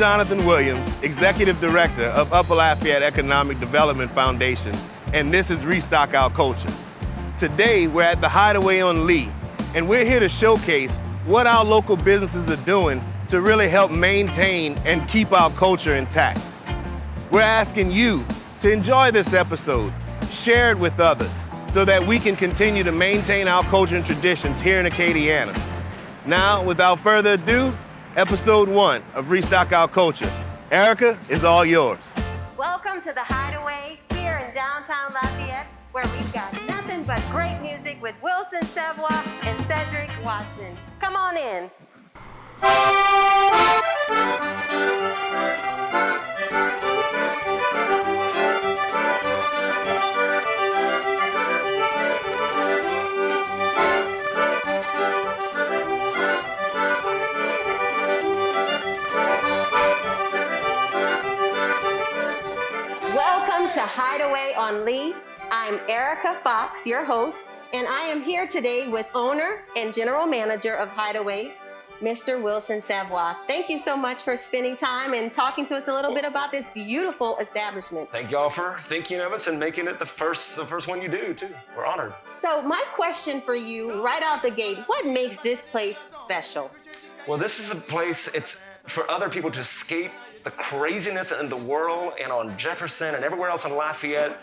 Jonathan Williams, Executive Director of Upper Lafayette Economic Development Foundation, and this is ReStock Our Culture. Today, we're at the Hideaway on Lee, and we're here to showcase what our local businesses are doing to really help maintain and keep our culture intact. We're asking you to enjoy this episode, share it with others, so that we can continue to maintain our culture and traditions here in Acadiana. Now, without further ado, episode 1 of ReStock Our Culture. Erica, is all yours. Welcome to the Hideaway here in downtown Lafayette, where we've got nothing but great music with Wilson Savoy and Cedric Watson. Come on in. Welcome to Hideaway on Lee. I'm Erica Fox, your host, and I am here today with owner and general manager of Hideaway, Mr. Wilson Savoy. Thank you so much for spending time and talking to us a little bit about this beautiful establishment. Thank y'all for thinking of us and making it the first one you do too. We're honored. So my question for you right out the gate, what makes this place special? Well, this is a place, it's for other people to escape the craziness in the world and on Jefferson and everywhere else in Lafayette,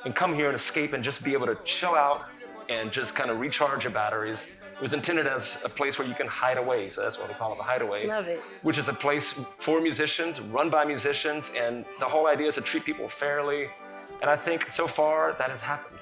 and come here and escape and just be able to chill out and just kind of recharge your batteries. It was intended as a place where you can hide away, so that's why we call it the Hideaway. Love it. Which is a place for musicians, run by musicians, and the whole idea is to treat people fairly. And I think so far that has happened.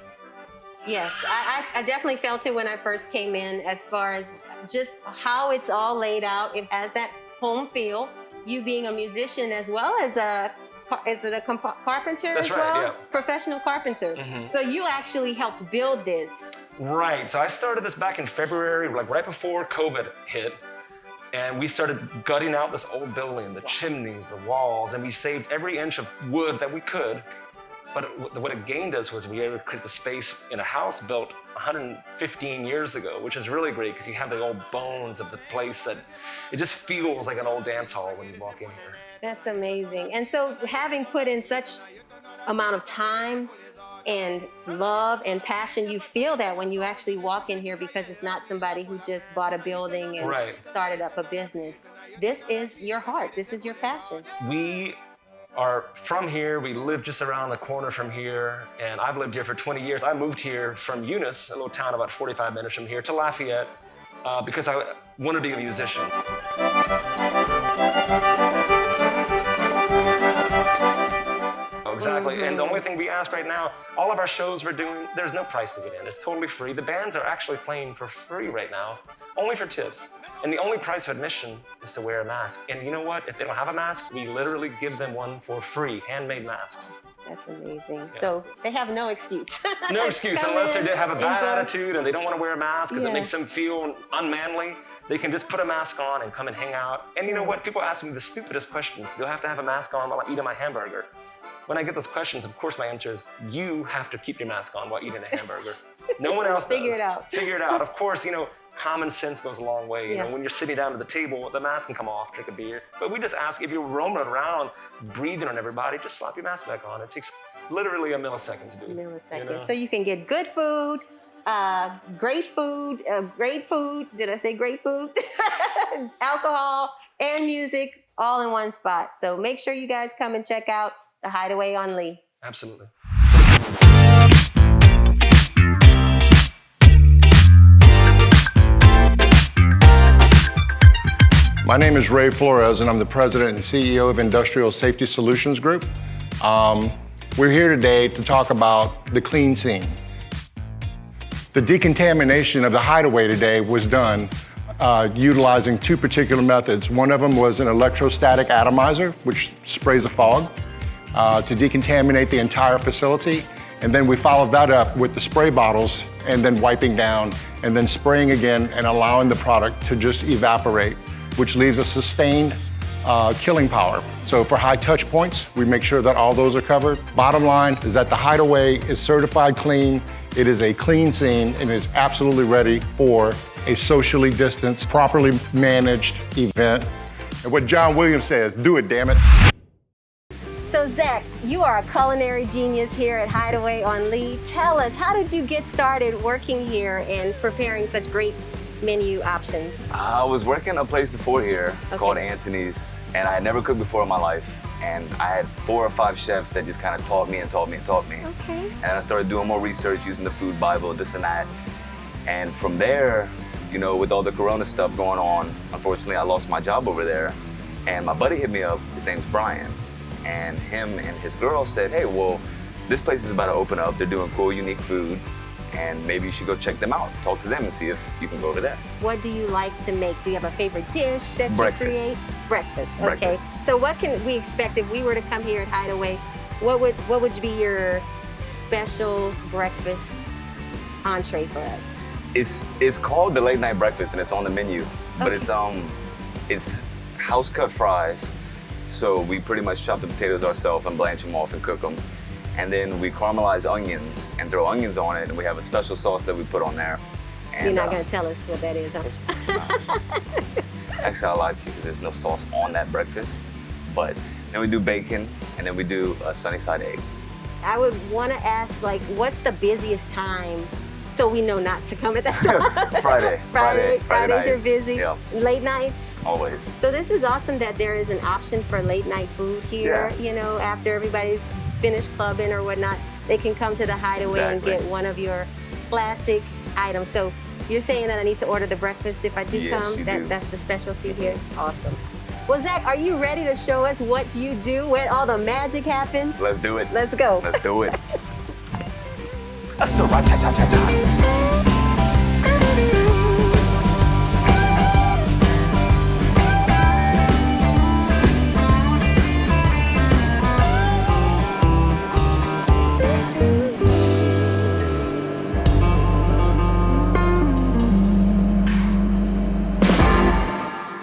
Yes, I definitely felt it when I first came in, as far as just how it's all laid out. It has that home feel. You being a musician as well as a carpenter. That's as right, well? yeah. Professional carpenter. Mm-hmm. So you actually helped build this. Right, so I started this back in February, like right before COVID hit, and we started gutting out this old building, the chimneys, the walls, and we saved every inch of wood that we could. But what it gained us was we were able to create the space in a house built 115 years ago, which is really great because you have the old bones of the place that it just feels like an old dance hall when you walk in here. That's amazing. And so having put in such amount of time and love and passion, you feel that when you actually walk in here, because it's not somebody who just bought a building and started up a business. This is your heart. This is your passion. We are from here. We live just around the corner from here, and I've lived here for 20 years. I moved here from Eunice, a little town about 45 minutes from here, to Lafayette because I wanted to be a musician. Exactly, mm-hmm. And the only thing we ask right now, all of our shows we're doing, there's no price to get in. It's totally free. The bands are actually playing for free right now, only for tips. And the only price of admission is to wear a mask. And you know what? If they don't have a mask, we literally give them one for free, handmade masks. That's amazing. Yeah. So they have no excuse. No excuse, unless they have a bad attitude and they don't want to wear a mask because it makes them feel unmanly. They can just put a mask on and come and hang out. And you know what? People ask me the stupidest questions. Do I have to have a mask on while I'm eating my hamburger? When I get those questions, of course, my answer is, you have to keep your mask on while eating a hamburger. No one else does. Figure it out. Figure it out. Of course, common sense goes a long way. You know, when you're sitting down at the table, the mask can come off, drink a beer. But we just ask, if you're roaming around, breathing on everybody, just slap your mask back on. It takes literally a millisecond to do. A millisecond. So you can get good food, great food, did I say great food? Alcohol and music all in one spot. So make sure you guys come and check out the Hideaway on Lee. Absolutely. My name is Ray Flores, and I'm the president and CEO of Industrial Safety Solutions Group. We're here today to talk about the clean scene. The decontamination of the Hideaway today was done utilizing two particular methods. One of them was an electrostatic atomizer, which sprays a fog to decontaminate the entire facility. And then we followed that up with the spray bottles and then wiping down and then spraying again and allowing the product to just evaporate, which leaves a sustained killing power. So for high touch points, we make sure that all those are covered. Bottom line is that the Hideaway is certified clean. It is a clean scene and is absolutely ready for a socially distanced, properly managed event. And what John Williams says, do it, damn it. So Zach, you are a culinary genius here at Hideaway on Lee. Tell us, how did you get started working here and preparing such great menu options? I was working a place before here called Anthony's, and I had never cooked before in my life. And I had 4 or 5 chefs that just kind of taught me and taught me and taught me. Okay. And I started doing more research, using the food Bible, this and that. And from there, you know, with all the Corona stuff going on, unfortunately, I lost my job over there. And my buddy hit me up. His name's Brian. And him and his girl said, hey, well, this place is about to open up. They're doing cool, unique food. And maybe you should go check them out. Talk to them and see if you can go over there. What do you like to make? Do you have a favorite dish that you create? Breakfast. Okay. Breakfast. So what can we expect if we were to come here at Hideaway? What would be your special breakfast entree for us? It's called the late night breakfast, and it's on the menu. But it's house cut fries. So we pretty much chop the potatoes ourselves and blanch them off and cook them. And then we caramelize onions and throw onions on it, and we have a special sauce that we put on there. And, you're not going to tell us what that is, huh? Actually, I lied to you because there's no sauce on that breakfast. But then we do bacon, and then we do a sunny side egg. I would want to ask, like, what's the busiest time so we know not to come at that time? Fridays Fridays are busy. Yeah. Late nights? Always. So this is awesome that there is an option for late night food here. Yeah. You know, after everybody's finished clubbing or whatnot, they can come to the Hideaway and get one of your classic items. So you're saying that I need to order the breakfast if I do come? That's the specialty here? Awesome. Well, Zach, are you ready to show us what you do, where all the magic happens? Let's do it. Let's go. Let's do it.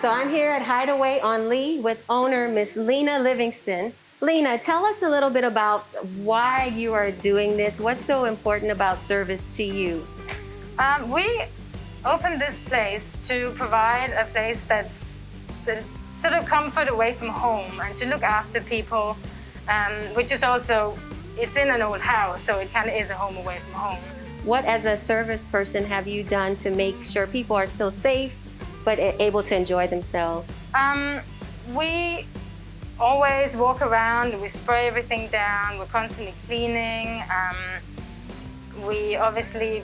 So I'm here at Hideaway on Lee with owner Miss Lena Livingston. Lena, tell us a little bit about why you are doing this. What's so important about service to you? We opened this place to provide a place that's the sort of comfort away from home and to look after people, which is also, it's in an old house, so it kind of is a home away from home. What, as a service person, have you done to make sure people are still safe but able to enjoy themselves? We always walk around, we spray everything down, we're constantly cleaning. We obviously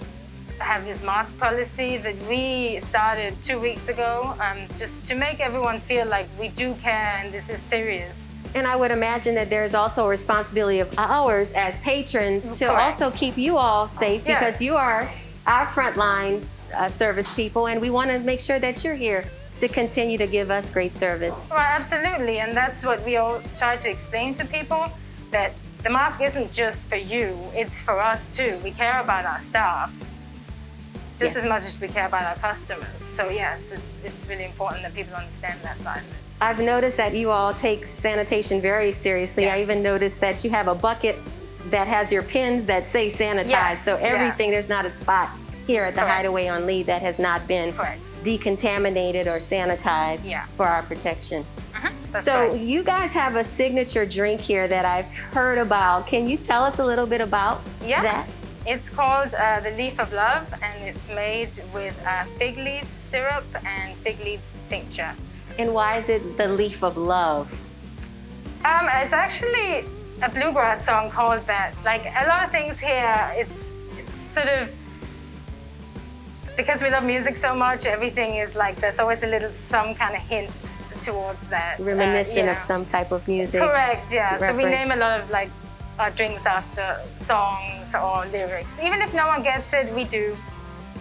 have this mask policy that we started 2 weeks ago, just to make everyone feel like we do care and this is serious. And I would imagine that there's also a responsibility of ours as patrons to also keep you all safe, because you are our frontline service people, and we want to make sure that you're here to continue to give us great service. Well, absolutely, and that's what we all try to explain to people, that the mask isn't just for you, it's for us too. We care about our staff just as much as we care about our customers. So yes, it's really important that people understand that side of it. I've noticed that you all take sanitation very seriously. Yes. I even noticed that you have a bucket that has your pins that say sanitize. Yes, so everything, there's not a spot here at the Hideaway on Lee that has not been decontaminated or sanitized for our protection. So you guys have a signature drink here that I've heard about. Can you tell us a little bit about that? It's called the Leaf of Love, and it's made with fig leaf syrup and fig leaf tincture. And why is it the Leaf of Love? It's actually a bluegrass song called that. Like a lot of things here, it's sort of, because we love music so much, everything is like, there's always a little, some kind of hint towards that. Reminiscent of some type of music. Correct, yeah. Reference. So we name a lot of like our drinks after songs or lyrics. Even if no one gets it, we do.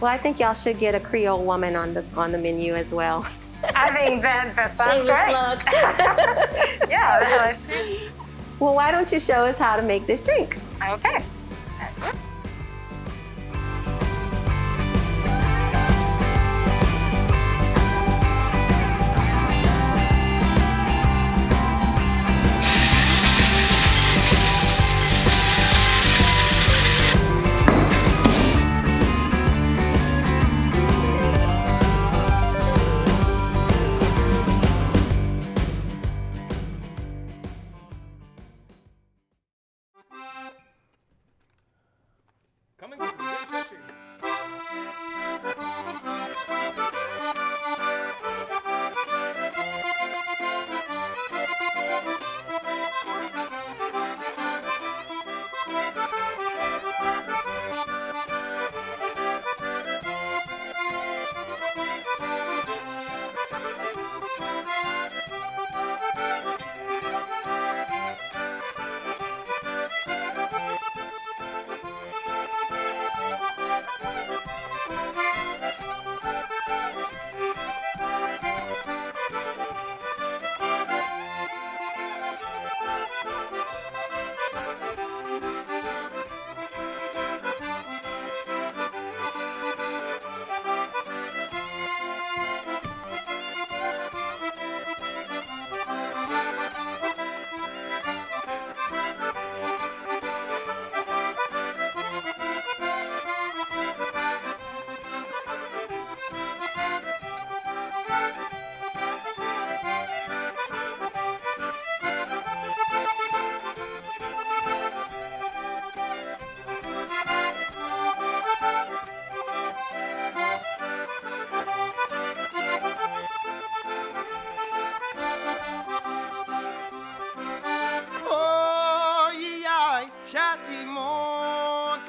Well, I think y'all should get a Creole woman on the menu as well. I think that sounds great. Plug. Yeah, that's true. Well, why don't you show us how to make this drink? Okay.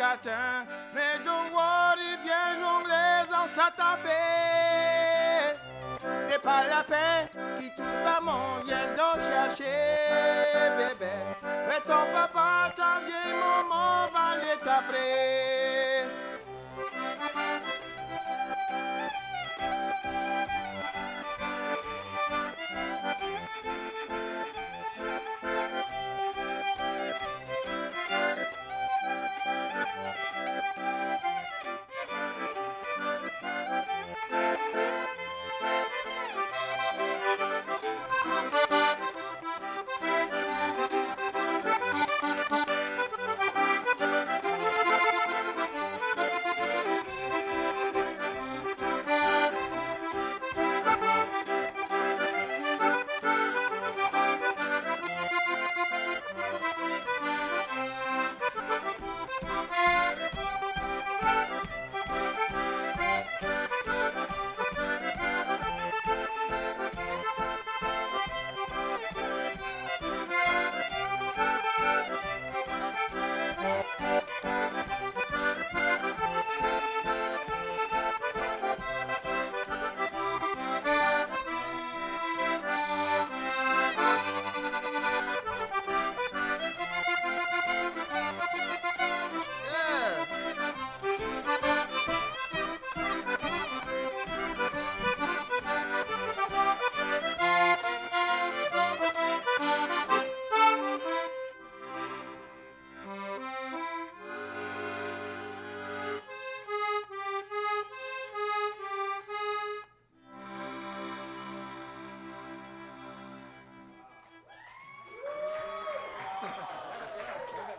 satin. Mais don't worry, bien jongler en satin fait. C'est pas la peine qui touche maman, viens donc chercher, bébé. Mais ton papa, ta vieille maman va les taper.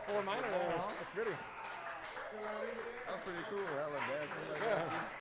Four minor there. That's pretty. That's pretty cool. Hella dancing like that too.